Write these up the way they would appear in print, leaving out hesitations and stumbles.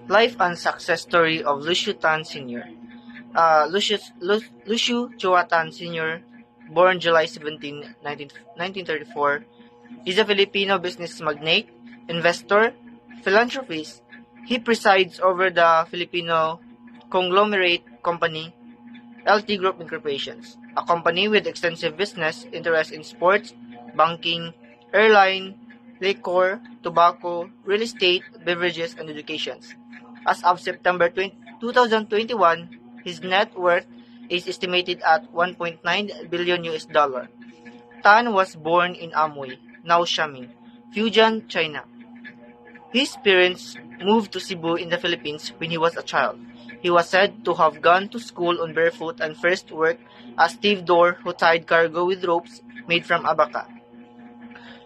Life and success story of Lucio Tan Sr. Lucio Tan Sr., born July 17, 1934, is a Filipino business magnate, investor, philanthropist. He presides over the Filipino conglomerate company LT Group Incorporations, a company with extensive business interests in sports, banking, airline, liquor, tobacco, real estate, beverages, and education. As of September 2021, his net worth is estimated at 1.9 billion US dollar. Tan was born in Amoy, now Xiamen, Fujian, China. His parents moved to Cebu in the Philippines when he was a child. He was said to have gone to school on barefoot and first worked as stevedore who tied cargo with ropes made from abaca.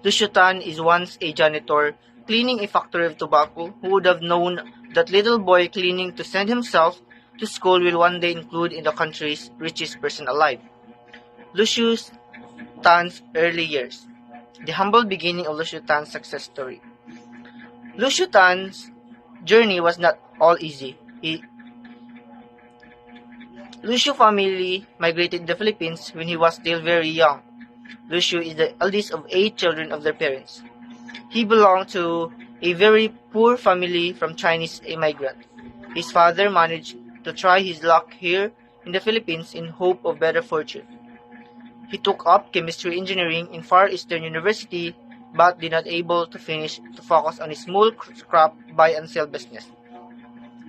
Lucio Tan is once a janitor cleaning a factory of tobacco who would have known that little boy cleaning to send himself to school will one day include in the country's richest person alive. Lucio Tan's early years. The humble beginning of Lucio Tan's success story. Lucio Tan's journey was not all easy. Lucio family migrated to the Philippines when he was still very young. Lucio is the eldest of 8 children of their parents. He belonged to a very poor family from Chinese immigrant. His father managed to try his luck here in the Philippines in hope of better fortune. He took up chemistry engineering in Far Eastern University but did not able to finish to focus on his small scrap buy and sell business.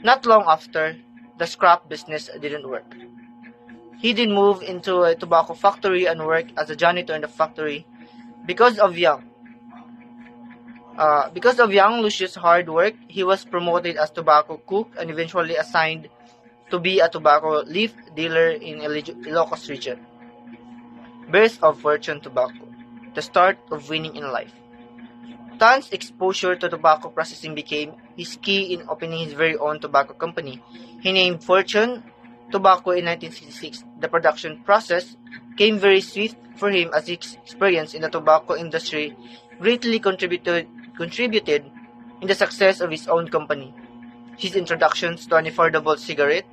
Not long after, the scrap business didn't work. He then moved into a tobacco factory and worked as a janitor in the factory. Because of young Lucio's hard work, he was promoted as tobacco cook and eventually assigned to be a tobacco leaf dealer in Ilocos region. Birth of Fortune Tobacco, the start of winning in life. Tan's exposure to tobacco processing became his key in opening his very own tobacco company. He named Fortune Tobacco in 1966. The production process came very swift for him as his experience in the tobacco industry greatly contributed in the success of his own company. His introductions to an affordable cigarette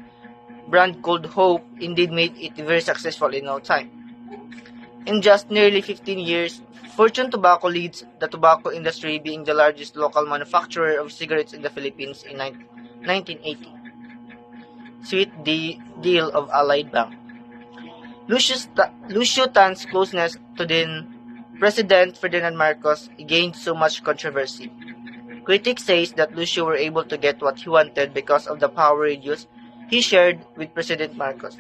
brand called Hope indeed made it very successful in no time. In just nearly 15 years, Fortune Tobacco leads the tobacco industry, being the largest local manufacturer of cigarettes in the Philippines in 1980. Sweet deal of Allied Bank. Lucio Tan's closeness to then President Ferdinand Marcos gained so much controversy. Critics say that Lucio were able to get what he wanted because of the power radius he shared with President Marcos.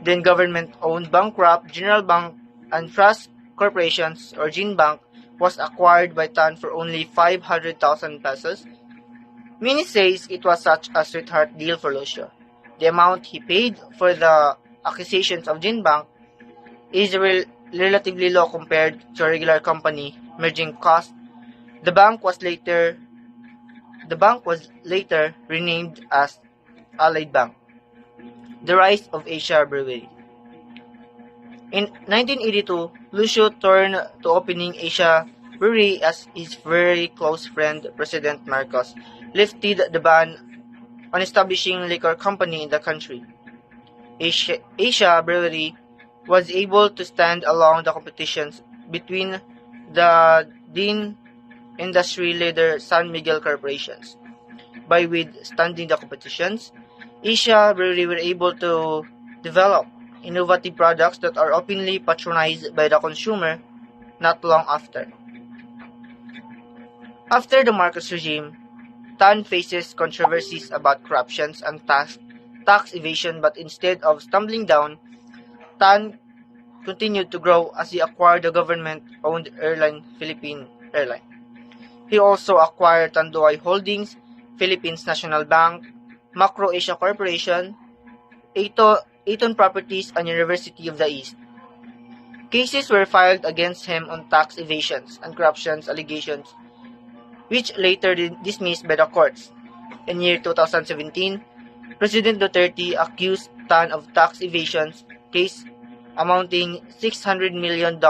Then government-owned bankrupt General Bank and Trust Corporations or GenBank was acquired by Tan for only 500,000 pesos. Many says it was such a sweetheart deal for Lucio. The amount he paid for the acquisitions of GenBank is relatively low compared to a regular company merging cost. The bank was later renamed as Allied Bank. The rise of Asia Brewery. In 1982, Lucio turned to opening Asia Brewery as his very close friend President Marcos lifted the ban on establishing liquor company in the country. Asia Brewery was able to stand along the competitions between the then industry leader San Miguel corporations. By withstanding the competitions, Asia Brewery were able to develop innovative products that are openly patronized by the consumer not long after. After the Marcos regime, Tan faces controversies about corruptions and tax evasion, but instead of stumbling down, Tan continued to grow as he acquired the government-owned airline Philippine Airline. He also acquired Tanduay Holdings, Philippines National Bank, Macro Asia Corporation, Eton Properties, and University of the East. Cases were filed against him on tax evasions and corruption allegations, which later dismissed by the courts. In year 2017, President Duterte accused Tan of tax evasions case amounting $600 million,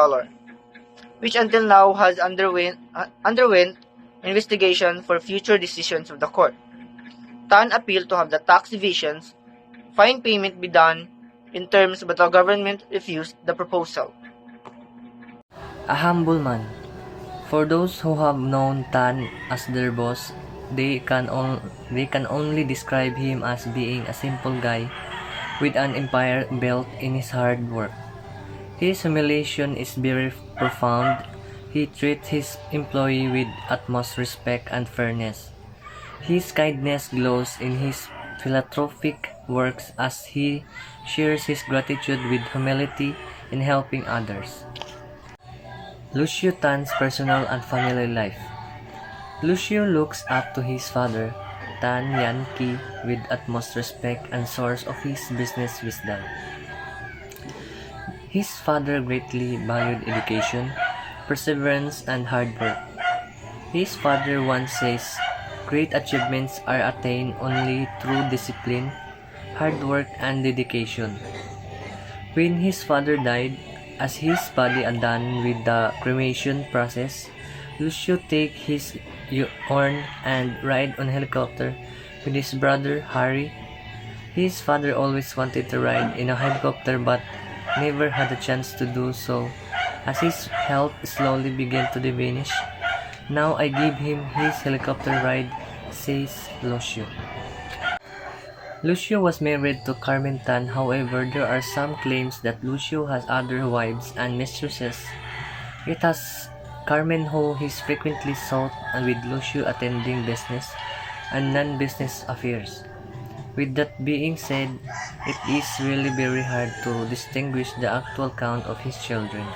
which until now has underwent investigation for future decisions of the court. Tan appealed to have the tax divisions fine payment be done in terms, but the government refused the proposal. A humble man. For those who have known Tan as their boss, they can only describe him as being a simple guy with an empire built in his hard work. His humiliation is very profound. He treats his employee with utmost respect and fairness. His kindness glows in his philanthropic works as he shares his gratitude with humility in helping others. Lucio Tan's personal and family life. Lucio looks up to his father, Tan Yan Ki, with utmost respect and source of his business wisdom. His father greatly valued education, perseverance, and hard work. His father once says, "Great achievements are attained only through discipline, hard work, and dedication." When his father died, as his body undone with the cremation process, Lucio take his urn and ride on helicopter with his brother Harry. His father always wanted to ride in a helicopter but never had a chance to do so as his health slowly began to diminish. "Now I give him his helicopter ride," says Lucio. Lucio was married to Carmen Tan. However, there are some claims that Lucio has other wives and mistresses. It has Carmen who he frequently sought, and with Lucio attending business and non-business affairs. With that being said, it is really very hard to distinguish the actual count of his children.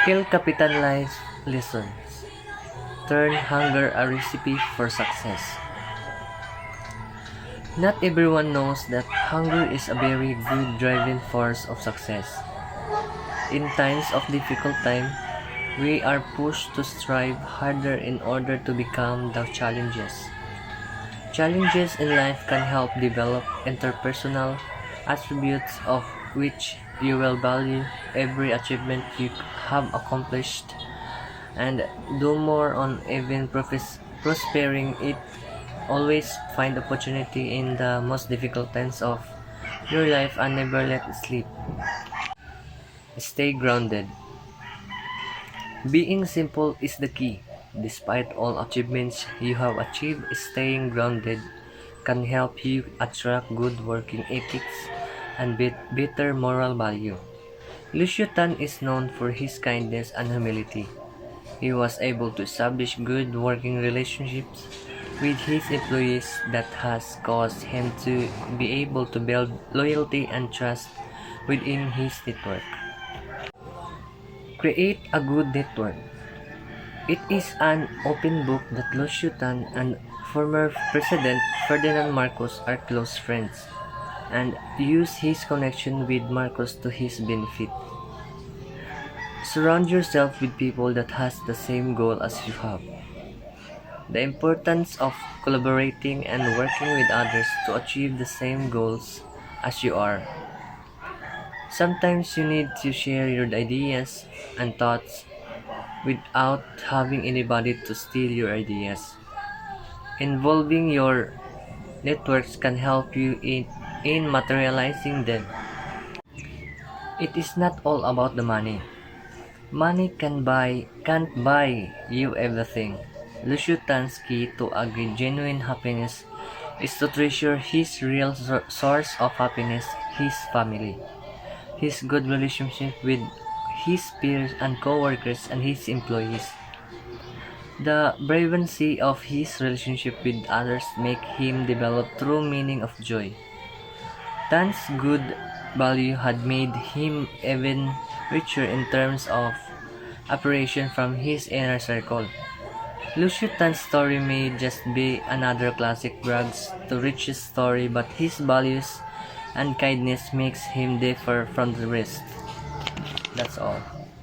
Kill Capitan Life Lessons. Turn hunger a recipe for success. Not everyone knows that hunger is a very good driving force of success. In times of difficult time, we are pushed to strive harder in order to become the challenges. Challenges in life can help develop interpersonal attributes of which you will value every achievement you have accomplished and do more on even prospering it. Always find opportunity in the most difficult times of your life and never let it slip. Stay grounded. Being simple is the key. Despite all achievements you have achieved, staying grounded can help you attract good working ethics and better moral value. Lucio Tan is known for his kindness and humility. He was able to establish good working relationships with his employees that has caused him to be able to build loyalty and trust within his network. Create a good network. It is an open book that Lucio Tan and former President Ferdinand Marcos are close friends and use his connection with Marcos to his benefit. Surround yourself with people that has the same goal as you have. The importance of collaborating and working with others to achieve the same goals as you are. Sometimes you need to share your ideas and thoughts without having anybody to steal your ideas. Involving your networks can help you in materializing them. It is not all about the money. Money can't buy you everything. Lucio Tan's key to a genuine happiness is to treasure his real source of happiness, his family. His good relationship with his peers and co-workers and his employees. The vibrancy of his relationship with others make him develop true meaning of joy. Tan's good value had made him even richer in terms of appreciation from his inner circle. Lucio Tan's story may just be another classic rags to riches story, but his values and kindness makes him differ from the rest. That's all.